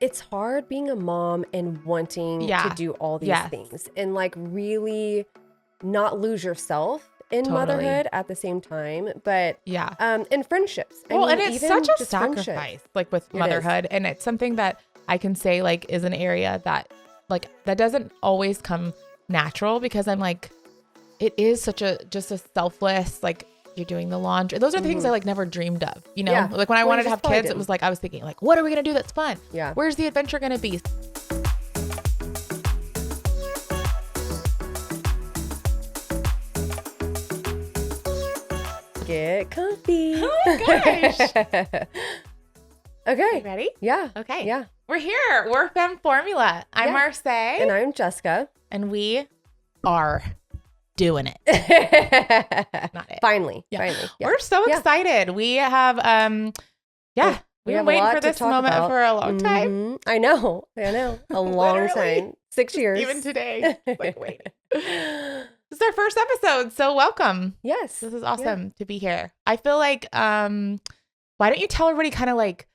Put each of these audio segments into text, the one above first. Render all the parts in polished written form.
it's hard being a mom and wanting to do all these things and like really not lose yourself in motherhood at the same time, but in friendships. And it's such a sacrifice, like with motherhood, and it's something that I can say like is an area that like that doesn't always come natural, because I'm like, it is such a just a selfless, like you're doing the laundry. Those are the things I like never dreamed of, you know? Like when I wanted to have kids, it was like I was thinking like, what are we gonna do that's fun? Yeah. Where's the adventure gonna be? Get comfy. Oh my gosh. Okay. Ready? Yeah. Okay. Yeah. We're here. We're Femme Formula. I'm Marsais. And I'm Jessica. And we are doing it. Not it. Finally. Finally. Yeah. We're so excited. We have, we've been waiting for this moment for a long time. I know. A long time. 6 years. Even today. Like, wait. This is our first episode, so welcome. Yes. This is awesome to be here. I feel like, why don't you tell everybody kind of like,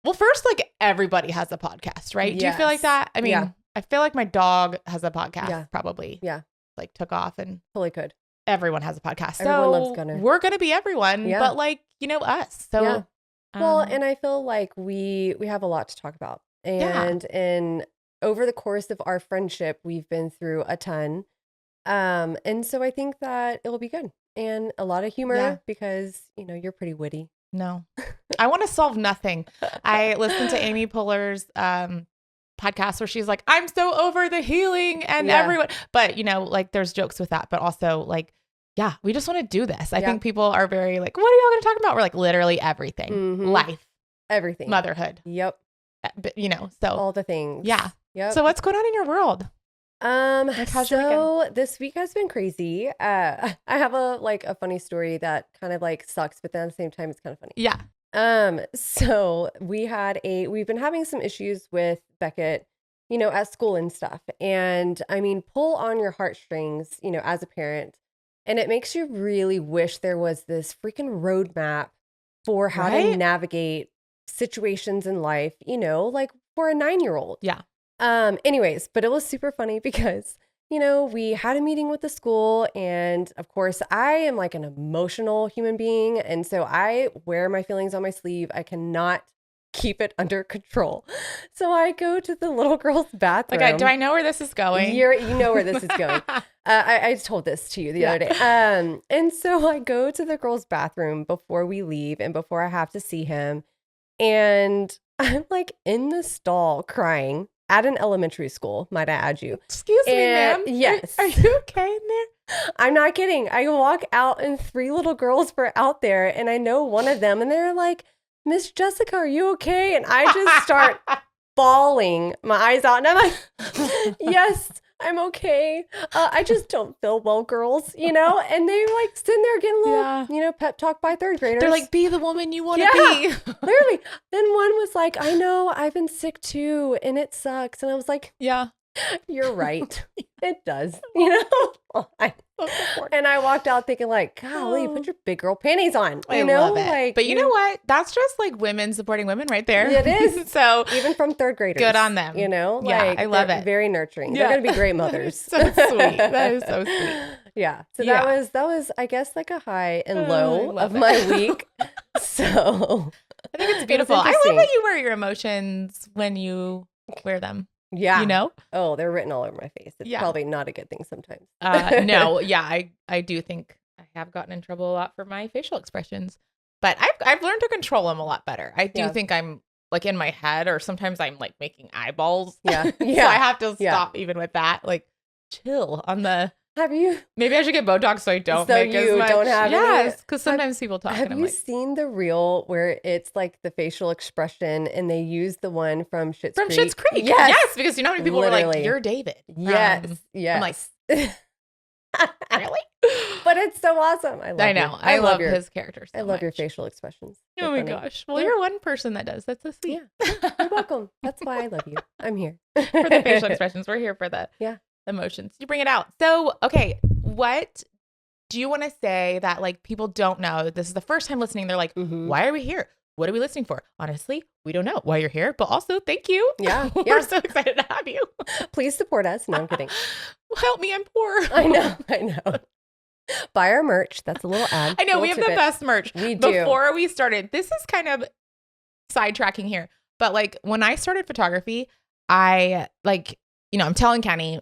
well, first, like everybody has a podcast, right? Yes. Do you feel like that? I mean, I feel like my dog has a podcast probably. Yeah. Like took off and totally could. Everyone has a podcast. Everyone loves Gunner. We're going to be everyone, but like, you know, us. So, well, and I feel like we have a lot to talk about. And over the course of our friendship, we've been through a ton. And so I think that it'll be good and a lot of humor because, you know, you're pretty witty. No, I want to solve nothing. I listened to Amy Poehler's podcast where she's like, I'm so over the healing and everyone, but you know, like there's jokes with that, but also like, we just want to do this. I think people are very like, what are y'all going to talk about? We're like literally everything, life, everything, motherhood. Yep. But, you know, so all the things. Yeah. Yep. So what's going on in your world? Like so this week has been crazy. I have a funny story that kind of like sucks, but then at the same time it's kind of funny. Yeah. So we've been having some issues with Beckett, you know, at school and stuff. And I mean, pull on your heartstrings, you know, as a parent. And it makes you really wish there was this freaking roadmap for how to navigate situations in life, you know, like for a 9-year-old. Yeah. Anyways, but it was super funny because, you know, we had a meeting with the school and of course I am like an emotional human being. And so I wear my feelings on my sleeve. I cannot keep it under control. So I go to the little girl's bathroom. Like, do I know where this is going? You know where this is going. I told this to you the other day. And so I go to the girl's bathroom before we leave and before I have to see him. And I'm like in the stall crying. At an elementary school, might I add you. Excuse me, ma'am. Yes. Are you okay in there? I'm not kidding. I walk out and 3 little girls were out there and I know one of them and they're like, Miss Jessica, are you okay? And I just start bawling my eyes out and I'm like, yes, I'm okay. I just don't feel well, girls, you know? And they like sitting there getting a little, you know, pep talk by 3rd graders. They're like, be the woman you want to be. Literally. Then one was like, I know I've been sick too and it sucks. And I was like, yeah, you're right. It does, you know? And I walked out thinking like, golly, put your big girl panties on. You know? Love it. Like, but you know what? That's just like women supporting women right there. It is. So even from 3rd graders. Good on them. You know? Like, I love it. Very nurturing. They're going to be great mothers. So sweet. That is so sweet. Yeah. So that was, I guess, like a high and low of my week. So I think it's beautiful. I love that you wear your emotions when you wear them. Yeah. You know? Oh, they're written all over my face. It's probably not a good thing sometimes. No. Yeah. I do think I have gotten in trouble a lot for my facial expressions, but I've learned to control them a lot better. I do think I'm like in my head or sometimes I'm like making eyeballs. Yeah. So I have to stop even with that. Like chill on the... Have you? Maybe I should get Botox so I don't make as much. Don't have yes, because sometimes people talk. Have you seen the reel where it's like the facial expression and they use the one from Schitt's Creek? From Schitt's Creek. Yes, because you know how many people were like, "You're David." Yes. I'm like, really? But it's so awesome. I know. I love his characters. I love your facial expressions. Oh my gosh. Well, you're one person that does. That's so sweet. Yeah. You're welcome. That's why I love you. I'm here for the facial expressions. We're here for the emotions. You bring it out. So, okay, what do you want to say that like people don't know? This is the first time listening. They're like, why are we here? what are we listening for? Honestly, we don't know why you're here, but also thank you. Yeah. We're so excited to have you. Please support us. No, I'm kidding. Help me, I'm poor. I know. Buy our merch. That's a little ad. I know we have the best merch. We do. Before we started, this is kind of sidetracking here, but like when I started photography, I I'm telling Kenny,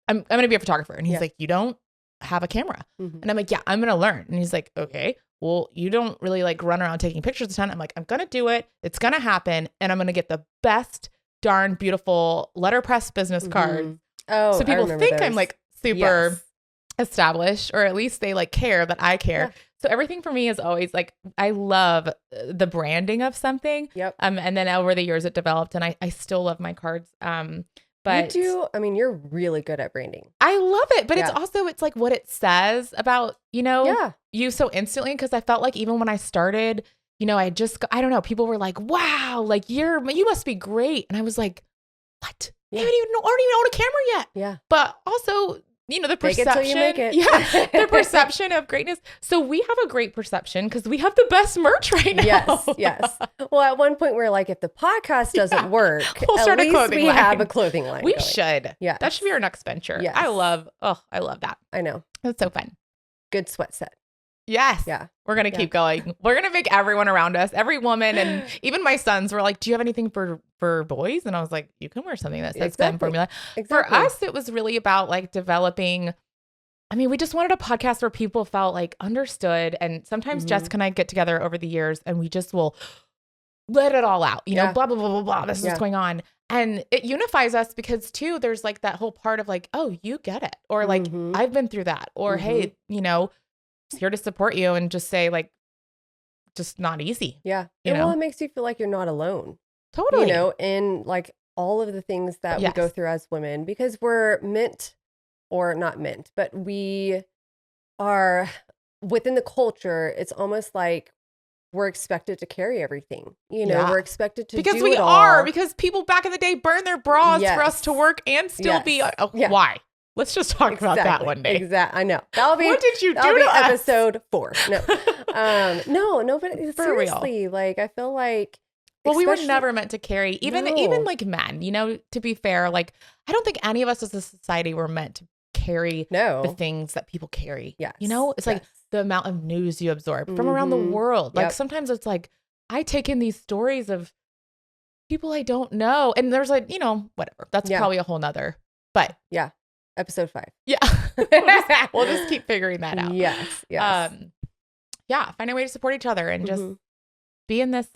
I'm going to be a photographer. And he's like, you don't have a camera. Mm-hmm. And I'm like, yeah, I'm going to learn. And he's like, okay, well, you don't really like run around taking pictures a ton. I'm like, I'm going to do it. It's going to happen. And I'm going to get the best darn beautiful letterpress business cards. Oh, so people think I'm like super established, or at least they like care that I care. Yeah. So everything for me is always like, I love the branding of something. Yep. And then over the years it developed, and I still love my cards. But you do. I mean, you're really good at branding. I love it, but it's like what it says about, you so instantly. Cause I felt like even when I started, I don't know, people were like, wow, like you must be great. And I was like, what? Yeah. I don't even own a camera yet. Yeah. But also, the perception. Fake it till you make it. Yeah. The perception of greatness. So we have a great perception because we have the best merch right now. Yes. Well, at one point we're like, if the podcast doesn't work, we'll start at a least clothing we line. have a clothing line. We should. Yeah. That should be our next venture. Yes. I love that. I know. It's so fun. Good sweat set. Yes. Yeah. We're going to keep going. We're going to make everyone around us, every woman, and even my sons were like, do you have anything for boys? And I was like, you can wear something that says Femme Formula. Exactly. For us, it was really about like developing. I mean, we just wanted a podcast where people felt like understood. And sometimes Jessica and I get together over the years and we just will let it all out, blah, blah, blah, blah, blah. This is what's going on. And it unifies us because too, there's like that whole part of like, oh, you get it. Or like, I've been through that. Or, hey, here to support you, and just say like, just not easy. Yeah. Well, it makes you feel like you're not alone. Totally. In like all of the things that we go through as women, because we're meant, or not meant, but we are within the culture. It's almost like we're expected to carry everything. We're expected to because do we it all. are, because people back in the day burned their bras for us to work and still be. Why? Let's just talk about that one day. Exactly. I know. That'll be. What did you do to us? Episode 4. No, but seriously, like I feel like. Well, we were never meant to carry, even like men. To be fair, like I don't think any of us as a society were meant to carry the things that people carry. Yes. It's like the amount of news you absorb from around the world. Like sometimes it's like I take in these stories of people I don't know, and there's like whatever. That's probably a whole nother. But yeah. Episode 5. Yeah. we'll just keep figuring that out. Yes. Find a way to support each other and just be in this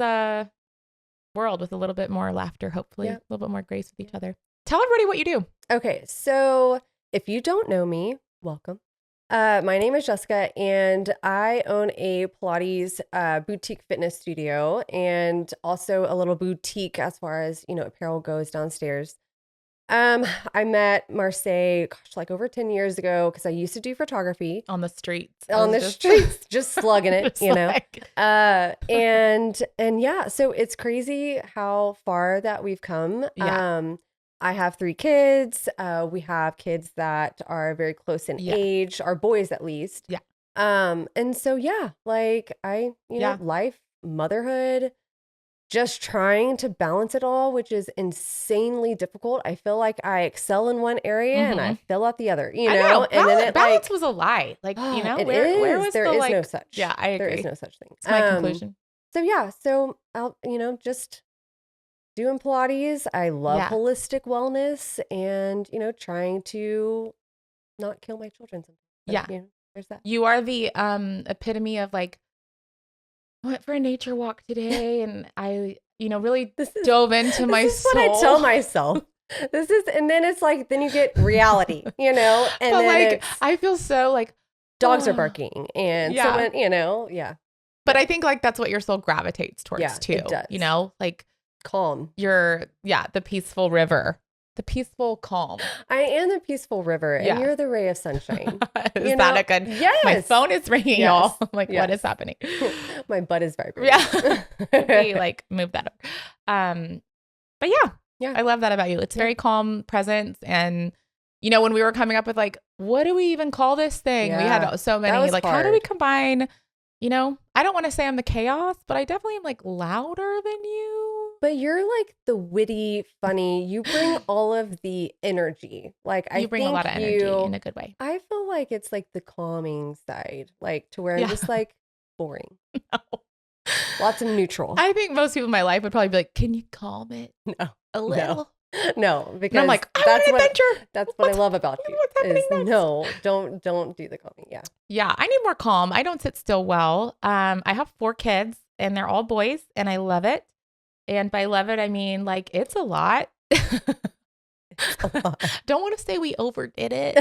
world with a little bit more laughter, hopefully, a little bit more grace with each other. Tell everybody what you do. Okay. So if you don't know me, welcome. My name is Jessica, and I own a Pilates boutique fitness studio, and also a little boutique as far as, apparel goes downstairs. I met Marsais, like over 10 years ago, because I used to do photography on the streets. Just slugging it, And yeah, so it's crazy how far that we've come. Yeah. I have 3 kids. We have kids that are very close in age, our boys at least. Yeah. And so like life, motherhood. Just trying to balance it all, which is insanely difficult. I feel like I excel in one area and I fail at the other, I know. And then balance was a lie. Like, where was there is no such. Yeah, I agree. There is no such thing. It's my conclusion. So I'll, just doing Pilates. I love holistic wellness and, trying to not kill my children sometimes. But, there's that. You are the epitome of like, I went for a nature walk today and I, really dove into my soul. This is what I tell myself. And then it's like, then you get reality, and but then like, I feel so like dogs are barking and someone, But I think like that's what your soul gravitates towards too. It does. Like calm. The peaceful river. The peaceful calm. I am the peaceful river, and you're the ray of sunshine. Is that a good? Yes. My phone is ringing, y'all. I'm like, what is happening? My butt is vibrating. Yeah. Maybe like move that up. But I love that about you. It's very calm presence, and when we were coming up with like, what do we even call this thing? We had so many. Like, hard. How do we combine I don't want to say I'm the chaos, but I definitely am like louder than you. But you're like the witty, funny. You bring all of the energy. Like You bring a lot of energy in a good way. I feel like it's like the calming side, like to where I'm just like boring. No. Lots of neutral. I think most people in my life would probably be like, "Can you calm it a little?" No, because and I'm like, "I want an adventure." That's what I love about you. What's happening next? No, don't do the calming. Yeah. Yeah, I need more calm. I don't sit still well. I have 4 kids and they're all boys and I love it. And by love it, I mean like it's a lot. Don't want to say we overdid it.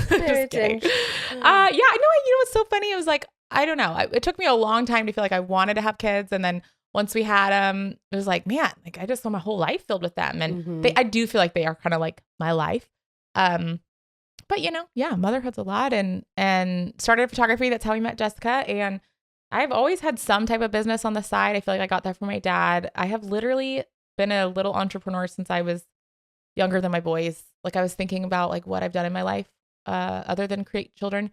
Just kidding. Yeah, I know. What's so funny? It was like, I don't know. It took me a long time to feel like I wanted to have kids. And then once we had them, it was like, man, like I just saw my whole life filled with them. And I do feel like they are kind of like my life. But yeah, motherhood's a lot and started photography. That's how we met Jessica. And I've always had some type of business on the side. I feel like I got that from my dad. I have literally been a little entrepreneur since I was younger than my boys. Like I was thinking about like what I've done in my life, other than create children.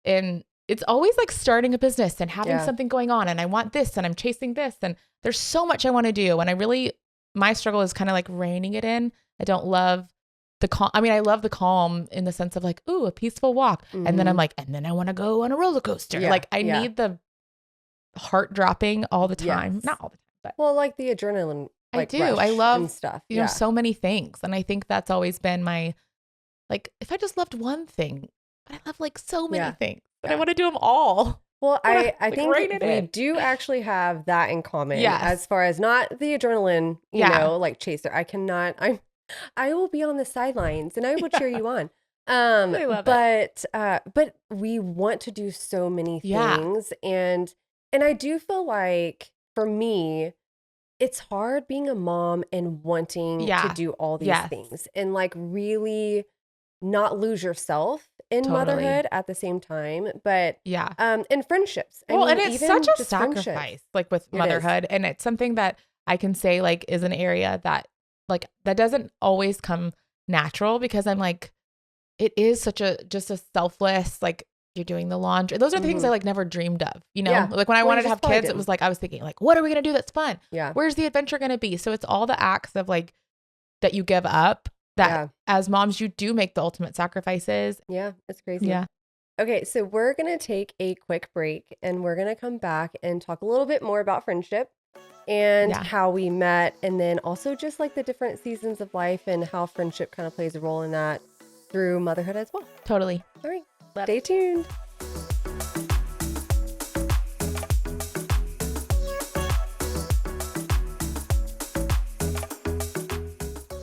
And it's always like starting a business and having something going on. And I want this and I'm chasing this. And there's so much I want to do. And my struggle is kind of like reining it in. I don't love the calm. I mean, I love the calm in the sense of like, ooh, a peaceful walk. And then I'm like, and then I want to go on a roller coaster. Like I need the heart dropping all the time. Not all the time, but like the adrenaline. Like I do. I love stuff. So many things. And I think that's always been my, like, if I just loved one thing, but I love like so many things, but I want to do them all. Well, I think we do actually have that in common as far as not the adrenaline, you know, like chaser. I will be on the sidelines and I will cheer you on. I love it. But we want to do so many things. And I do feel like for me, it's hard being a mom and wanting to do all these things and like really not lose yourself in motherhood at the same time. But and friendships. I mean, and it's such a sacrifice like with motherhood. And it's something that I can say like is an area that like that doesn't always come natural because I'm like, it is such just a selfless, like you're doing the laundry. Those are the things I like never dreamed of, like when I wanted to have kids, it was like, I was thinking like, what are we going to do? That's fun. Yeah. Where's the adventure going to be? So it's all the acts of like, that you give up that as moms, you do make the ultimate sacrifices. Yeah. It's crazy. Yeah. Okay. So we're going to take a quick break and we're going to come back and talk a little bit more about friendship and how we met. And then also just like the different seasons of life and how friendship kind of plays a role in that through motherhood as well. Totally. All right. Stay tuned.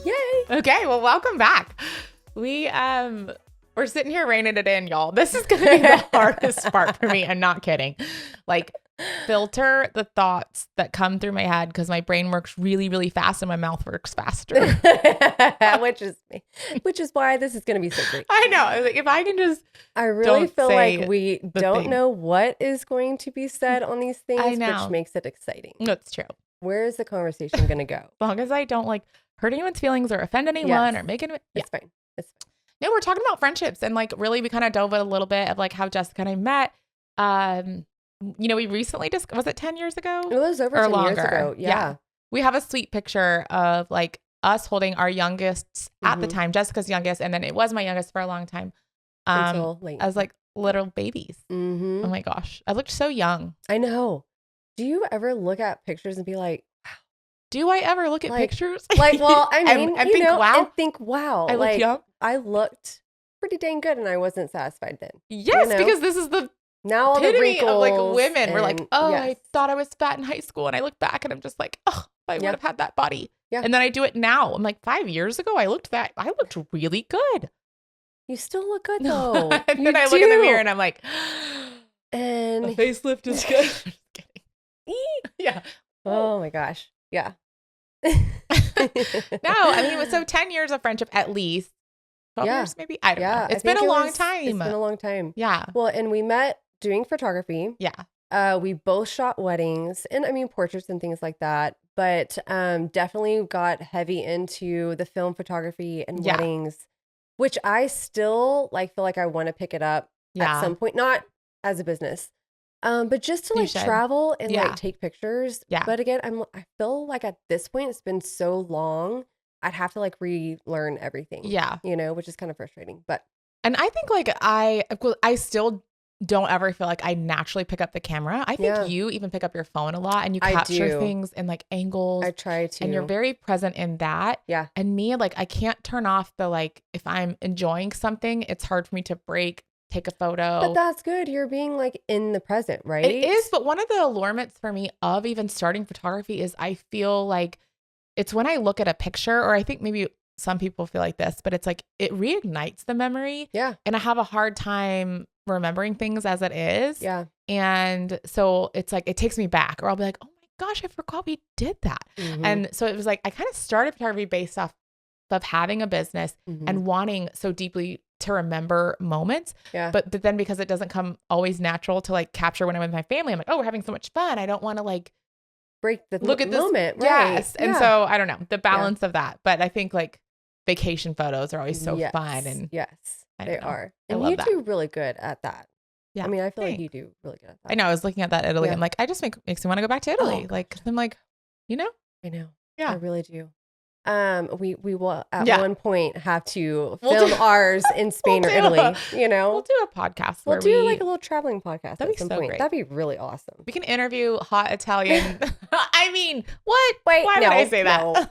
Yay. Okay, well, welcome back. We're sitting here reining it in, y'all. This is going to be the hardest part for me. I'm not kidding. Like filter the thoughts that come through my head because my brain works really, really fast and my mouth works faster. which is why this is going to be so great. I know. Like, if I can just I really feel like we don't know what is going to be said on these things, which makes it exciting. That's true. Where is the conversation going to go? As long as I don't like hurt anyone's feelings or offend anyone or make it. It's fine. It's fine. No, we're talking about friendships and like really we kind of dove in a little bit of like how Jessica and I met. We recently was it 10 years ago? It was over 10 years ago. Yeah. We have a sweet picture of like us holding our youngest at the time, Jessica's youngest. And then it was my youngest for a long time. Until late. As like little babies. Mm-hmm. Oh my gosh. I looked so young. I know. Do you ever look at pictures and be like, wow? Do I ever look at pictures? Like, well, I mean, and think, wow. I look young. I looked pretty dang good and I wasn't satisfied then. Yes, because this is the now all the wrinkles of like women. We're like, oh, I thought I was fat in high school. And I look back and I'm just like, oh, I would have had that body. Yeah. And then I do it now. I'm like 5 years ago, I looked really good. You still look good though. And then I look in the mirror and I'm like, and the facelift is good. Just kidding. Yeah. Oh my gosh. Yeah. No, I mean, so 10 years of friendship at least. 12 years maybe? I don't know. It's been a long time. It's been a long time. Yeah. Well, and we met doing photography. Yeah. We both shot weddings and I mean portraits and things like that, but definitely got heavy into the film photography and weddings, which I still like feel like I want to pick it up at some point. Not as a business. But just to You like should. travel and like Yeah. take pictures. Yeah. But again, I feel like at this point it's been so long, I'd have to like relearn everything, Yeah. which is kind of frustrating. But And I think like I still don't ever feel like I naturally pick up the camera. I think yeah, you even pick up your phone a lot and you I capture do. things in like angles I try and you're to. very present in that. Yeah. And me, like I can't turn off the like if I'm enjoying something, it's hard for me to break, take a But photo. that's good. You're being like in the present, It right? is, but one of the allurements for me of even starting photography is I feel like it's when I look at a picture, or I think maybe some people feel like this, but it's like it reignites the memory. Yeah. And I have a hard time remembering things as it is. Yeah. And so it's like it takes me back, or I'll be like, oh my gosh, I forgot we did that. Mm-hmm. And so it was like I kind of started photography based off of having a business Mm-hmm. and wanting so deeply to remember moments. Yeah. But then because it doesn't come always natural to like capture when I'm with my family, I'm like, oh, we're having so much fun. I don't want to like Break the look at this. moment, right? Yes. And Yeah. so I don't know the balance of that. But I think like vacation photos are always so Yes. fun. And Yes, I they don't know. are. I And love you that. do really good at that. Yeah. I mean, I feel like Thanks. you do really good at I that. know. I was looking at that Italy. Yeah. I'm like, I just makes me want to go back to Italy. Oh Like, gosh, I'm like, you know? I know. I Yeah. really do. We will at Yeah. one point have to We'll film do- ours in Spain or do Italy, We'll do a podcast We'll where do like a little traveling podcast that'd at be some so point. great. That'd be really awesome. We can interview hot Italian. I mean, what? Wait, Why would I say that? no.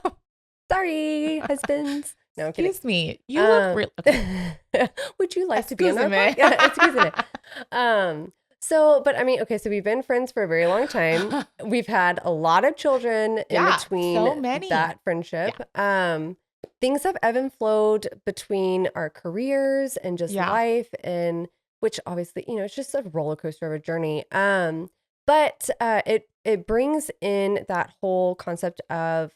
Sorry, husbands. No, I'm kidding. Excuse me. You look real. Okay. Would you like to be on our Excuse me. podcast? Excuse me. So, but I mean, okay, so we've been friends for a very long time. We've had a lot of children in Yeah, between so many. that friendship. Things have ebb and flowed between our careers and just life, and which obviously, it's just a roller coaster of a journey. But it brings in that whole concept of,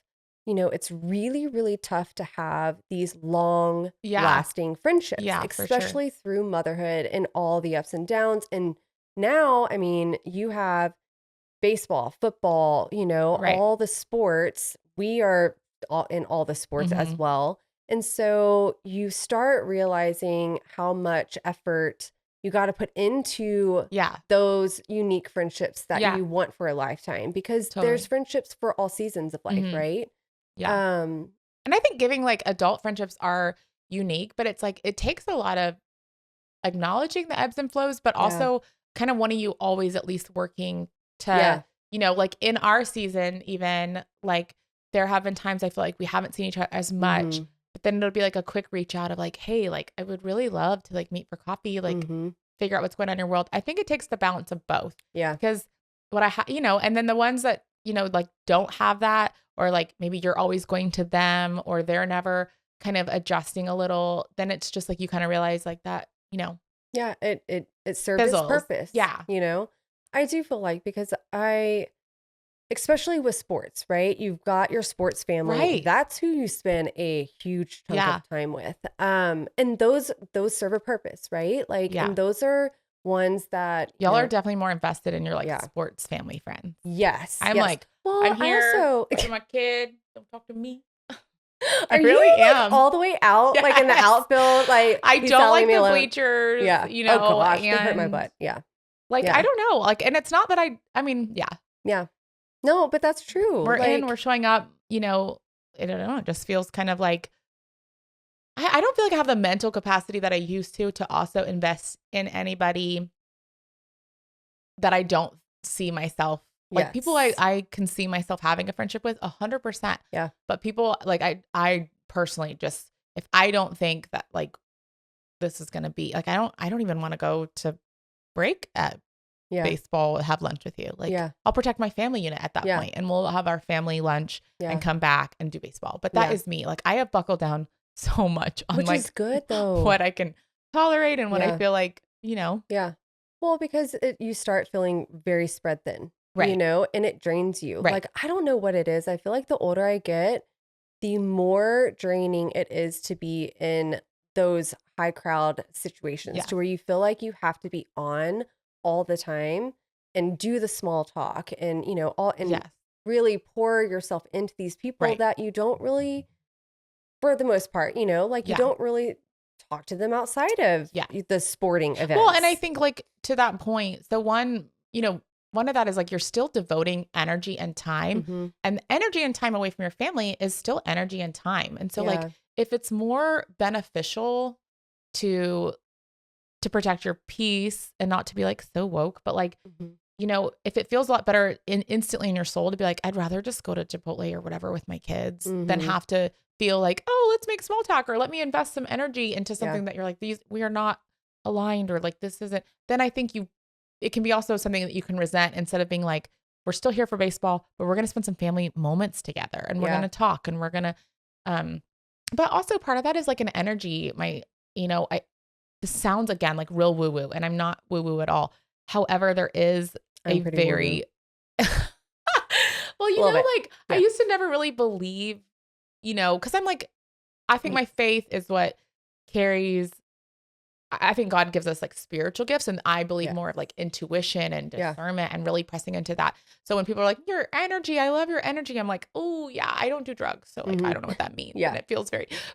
it's really, really tough to have these long lasting friendships, especially through motherhood and all the ups and downs. And now, I mean, you have baseball, football, all the sports. We are in all the sports as well. And so you start realizing how much effort you got to put into those unique friendships that you want for a lifetime, because there's friendships for all seasons of life, right? Yeah. And I think giving like adult friendships are unique, but it's like it takes a lot of acknowledging the ebbs and flows, but also kind of wanting you always at least working to, like in our season, even like there have been times I feel like we haven't seen each other as much, but then it'll be like a quick reach out of like, hey, like I would really love to like meet for coffee, like figure out what's going on in your world. I think it takes the balance of both. Yeah. Because what and then the ones that, like don't have that, or like maybe you're always going to them or they're never kind of adjusting a little, then it's just like you kind of realize like that, yeah, it served its fizzles. purpose. Yeah. I do feel like, because especially with sports, right? You've got your sports family. Right. That's who you spend a huge chunk of time with. And those serve a purpose, right? Like, and those are ones that y'all are definitely more invested in your like sports family friends. Yes. I'm like, well, I'm here. Also, look at my kid. Don't talk to me. I really am. Like, all the way out, like in the outfield. Like, I don't like the bleachers. Yeah. Oh gosh, they hurt my butt. Yeah. Like, I don't know. Like, and it's not that I mean, yeah. Yeah. No, but that's true. We're showing up, I don't know. It just feels kind of like, I don't feel like I have the mental capacity that I used to also invest in anybody that I don't see myself. Like people I can see myself having a friendship with 100%. Yeah. But people like I personally just, if I don't think that like this is going to be like, I don't even want to go to break at baseball, have lunch with you. Like I'll protect my family unit at that point, and we'll have our family lunch and come back and do baseball. But that is me. Like I have buckled down so much on which is good though. What I can tolerate and what I feel like, Yeah. Well, because you start feeling very spread thin. Right. And it drains you. Right. Like, I don't know what it is. I feel like the older I get, the more draining it is to be in those high crowd situations to where you feel like you have to be on all the time and do the small talk and, really pour yourself into these people that you don't really, for the most part, like you don't really talk to them outside of the sporting events. Well, and I think like to that point, so one, one of that is like you're still devoting energy and time, and energy and time away from your family is still energy and time. And so like if it's more beneficial to protect your peace and not to be like so woke, but like if it feels a lot better instantly in your soul to be like, I'd rather just go to Chipotle or whatever with my kids than have to feel like, oh, let's make small talk or let me invest some energy into something that you're like, we are not aligned or like, this isn't, then I think it can be also something that you can resent instead of being like, we're still here for baseball, but we're going to spend some family moments together and we're going to talk and we're going to, but also part of that is like an energy, this sounds again, like real woo woo, and I'm not woo woo at all. However, there is a very, well, like I used to never really believe, cause I'm like, I think my faith is what carries. I think God gives us like spiritual gifts, and I believe more of like intuition and discernment and really pressing into that. So when people are like, your energy, I love your energy. I'm like, oh yeah, I don't do drugs. So like, I don't know what that means. And it feels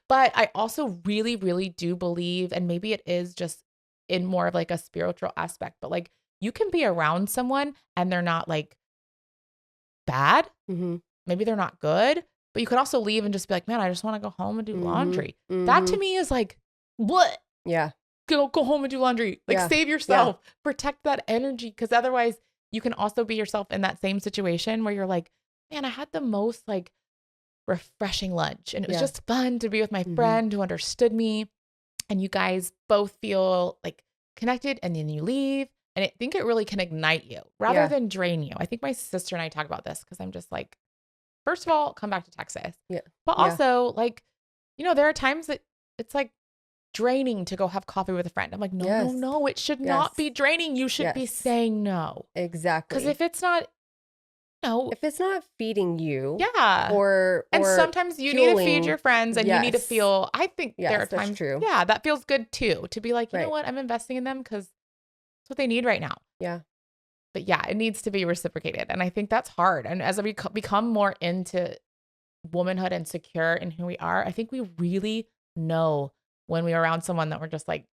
but I also really, really do believe, and maybe it is just in more of like a spiritual aspect, but like you can be around someone and they're not like bad. Maybe they're not good, but you could also leave and just be like, man, I just want to go home and do laundry. That to me is like, what? Yeah. Go home and do laundry. Like save yourself, protect that energy. Cause otherwise you can also be yourself in that same situation where you're like, man, I had the most like refreshing lunch and it was just fun to be with my friend who understood me. And you guys both feel like connected and then you leave. And I think it really can ignite you rather than drain you. I think my sister and I talk about this because I'm just like, first of all, come back to Texas. Yeah. But also like, there are times that it's like draining to go have coffee with a friend. I'm like, no, it should not be draining. You should be saying no. Exactly. Because if it's not, if it's not feeding you, or sometimes you need to feed your friends and you need to feel, I think there are times, that feels good too, to be like, you know what, I'm investing in them because it's what they need right now. Yeah. But it needs to be reciprocated. And I think that's hard. And as we become more into womanhood and secure in who we are, I think we really know when we're around someone that we're just like,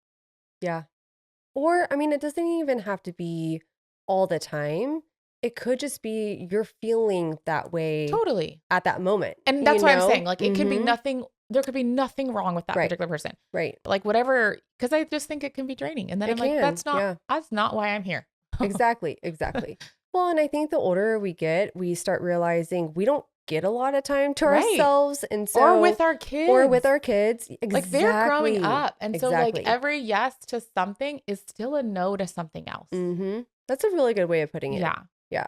or I mean, it doesn't even have to be all the time. It could just be you're feeling that way totally at that moment. And that's why I'm saying like, it could be nothing. There could be nothing wrong with that particular person. Right. But like whatever, because I just think it can be draining. And then I'm like, that's not why I'm here. Exactly. Well, and I think the older we get, we start realizing we don't get a lot of time to ourselves, and so or with our kids, exactly. Like they're growing up, and so like every yes to something is still a no to something else. That's a really good way of putting it. Yeah.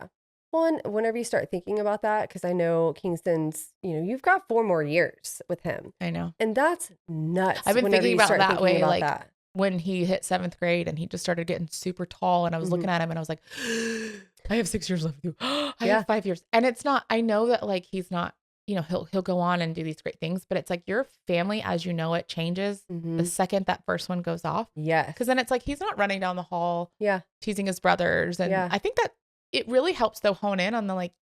Well, and whenever you start thinking about that, because I know Kingston's, you've got 4 more years with him. I know, and that's nuts. I've been thinking about that way, like that. When he hit 7th grade and he just started getting super tall, and I was looking at him and I was like, I have 6 years left with you. I have 5 years. And it's not, I know that like, he's not, he'll go on and do these great things, but it's like your family, as you know, it changes the second that first one goes off. Yes. Cause then it's like, he's not running down the hall, teasing his brothers. And I think that it really helps though hone in on the like,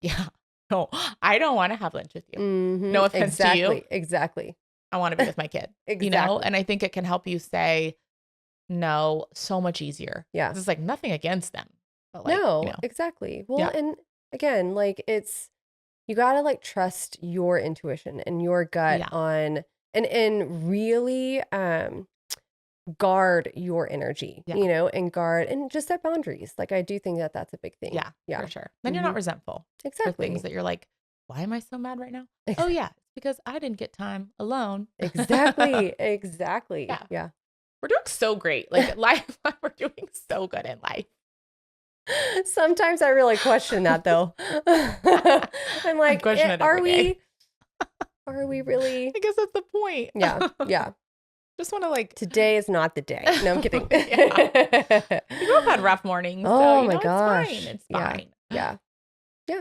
no, I don't want to have lunch with you. No offense to you. Exactly. I want to be with my kid, and I think it can help you say no so much easier. Yeah. It's like nothing against them. But like, no, exactly. Well, and again, like you gotta like trust your intuition and your gut on and really guard your energy, and guard and just set boundaries. Like I do think that that's a big thing. Yeah, for sure. Then you're not resentful. Exactly. For things that you're like, why am I so mad right now? Oh yeah, it's because I didn't get time alone. Exactly. Yeah. We're doing so great. Like life, we're doing so good in life. Sometimes I really question that though. I'm like, are we really? I guess that's the point. Yeah. Just want to like. Today is not the day. No, I'm kidding. We both had rough mornings. Oh so, my gosh. It's fine. Yeah.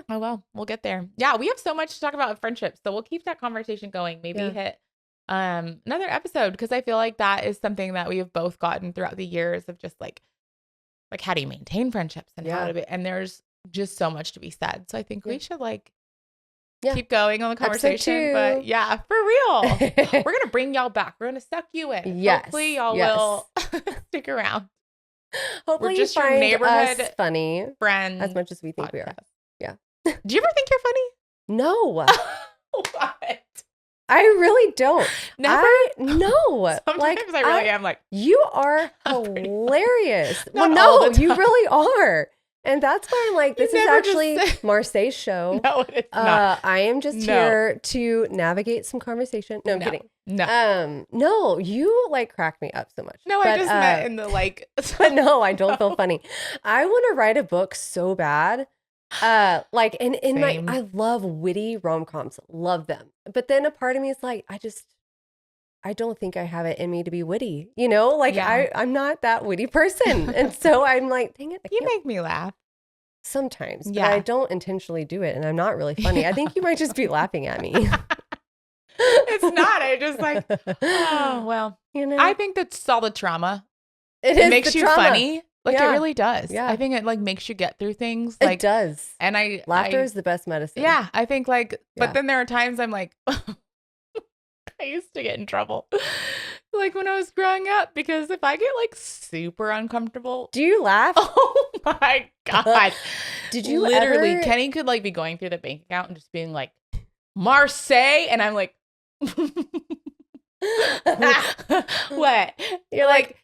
Oh well, we'll get there. Yeah, we have so much to talk about with friendships, so we'll keep that conversation going. Maybe hit another episode, because I feel like that is something that we have both gotten throughout the years of just like how do you maintain friendships and how to be, and there's just so much to be said. So I think we should like keep going on the conversation. But yeah, for real. We're going to bring y'all back. We're going to suck you in. Yes. Hopefully y'all will stick around. Hopefully you find us funny friends as much as we think we are. Yeah. Do you ever think you're funny? No. What? I really don't. Never? No. Sometimes I really am like. You are hilarious. No, you really are. And that's why I'm like, this is actually Marsais' show. No, it's not. I am just here to navigate some conversation. No, I'm kidding. No, you like crack me up so much. No, I just meant in the like. But no, I don't feel funny. I want to write a book so bad. Like in my, I love witty rom-coms, love them. But then a part of me is like, I don't think I have it in me to be witty, you know, like I'm not that witty person. And so I'm like, dang it. You make me laugh. Sometimes, but I don't intentionally do it. And I'm not really funny. I think you might just be laughing at me. It's not. I just like, oh, well, you know, I think that's all the trauma. It makes you funny. Like it really does. Yeah. I think it like makes you get through things. Like, it does. And laughter is the best medicine. Yeah. I think like, but then there are times I'm like, I used to get in trouble like when I was growing up, because if I get like super uncomfortable. Do you laugh? Oh my God. Did you literally, Kenny could like be going through the bank account and just being like, Marsais. And I'm like, what? You're like,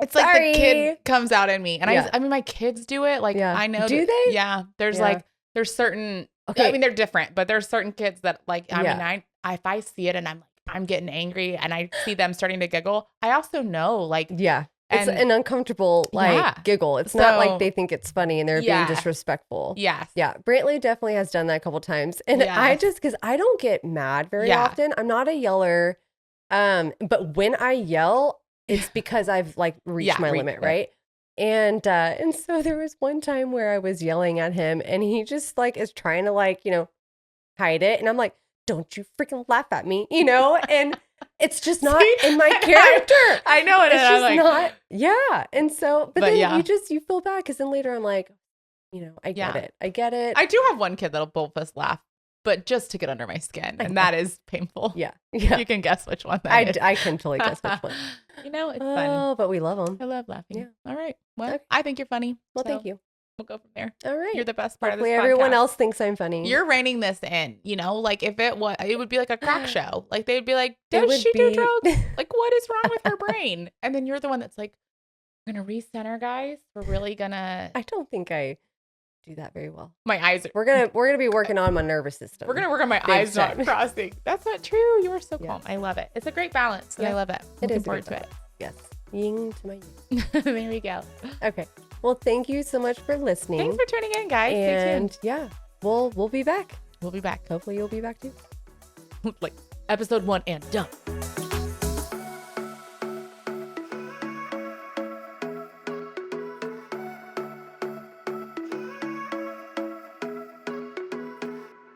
it's like the kid comes out in me. And I mean, my kids do it. Like I know. Do they? Yeah. There's like, there's certain, I mean, they're different, but there's certain kids that like, I mean, if I see it and I'm like, I'm getting angry and I see them starting to giggle, I also know like, it's an uncomfortable like giggle. It's not like they think it's funny and they're being disrespectful. Yes. Yeah. Brantley definitely has done that a couple times. And I just, cause I don't get mad very often. I'm not a yeller. But when I yell, it's because I've like reached my limit. Right. And so there was one time where I was yelling at him and he just like is trying to like, you know, hide it. And I'm like, don't you freaking laugh at me, you know? And it's just not in my character. I know it. It's just like, not. Yeah. And so, but then you feel bad because then later I'm like, you know, I get it. I get it. I do have one kid that'll both of us laugh, but just to get under my skin. And that is painful. Yeah. You can guess which one that is. I can totally guess which one. You know, it's fun. Oh, but we love them. I love laughing. Yeah. All right. Well, I think you're funny. Well, thank you. We'll go from there. All right. You're the best part Hopefully of this podcast. Everyone else thinks I'm funny. You're reining this in, you know, like if it would be like a crack show. Like they'd be like, does she do drugs? Like what is wrong with her brain? And then you're the one that's like, we're going to recenter, guys. We're really going to. I don't think I do that very well. My eyes. We're going to be working on my nervous system. We're going to work on my eyes not crossing. That's not true. You are so calm. I love it. It's a great balance. And I love it. Looking forward to it. Yes. Yin to my yin. There we go. Okay. Well, thank you so much for listening. Thanks for tuning in, guys. And stay tuned. we'll be back. We'll be back. Hopefully you'll be back too. Like episode 1 and done.